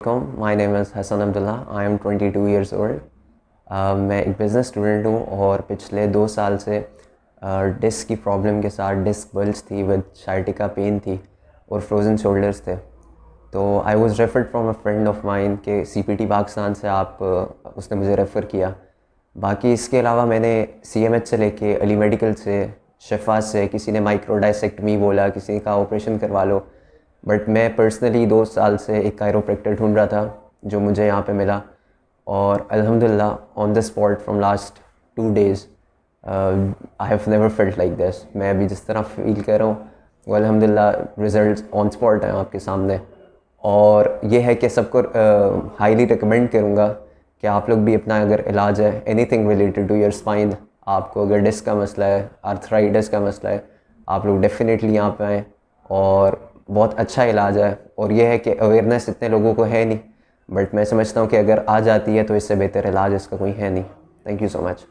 वालेकुम, my name is Hasan Abdullah. I am 22 years old. मैं एक बिज़नेस स्टूडेंट हूँ और पिछले 2 साल से डिस्क की प्रॉब्लम के साथ, डिस्क बल्ज थी विद साइटिका पेन थी और फ्रोज़न शोल्डर्स थे। तो I was referred from a friend of mine के CPT पाकिस्तान से उसने मुझे रेफ़र किया। बाकी इसके अलावा मैंने CMH से लेके अली मेडिकल से, शिफा से, किसी ने माइक्रो डाइसेक्टमी बोला, किसी ने कहा ऑपरेशन करवा लो। बट मैं पर्सनली 2 साल से एक कायरोप्रैक्टर ढूंढ रहा था जो मुझे यहाँ पे मिला और अल्हम्दुलिल्लाह on the spot from last 2 days I have never felt like this. मैं अभी जिस तरह फील कर रहा हूँ वो अल्हम्दुलिल्लाह रिज़ल्ट ऑन स्पॉट हैं आपके सामने। और ये है कि सबको हाईली रिकमेंड करूँगा कि आप लोग भी अपना अगर इलाज है anything related to your spine, आपको अगर डिस्क का मसला है, आर्थराइटिस का मसला है, आप लोग डेफिनेटली यहाँ पे आएँ और बहुत अच्छा इलाज है। और ये है कि अवेयरनेस इतने लोगों को है नहीं, बट मैं समझता हूँ कि अगर आ जाती है तो इससे बेहतर इलाज इसका कोई है नहीं। Thank you so much.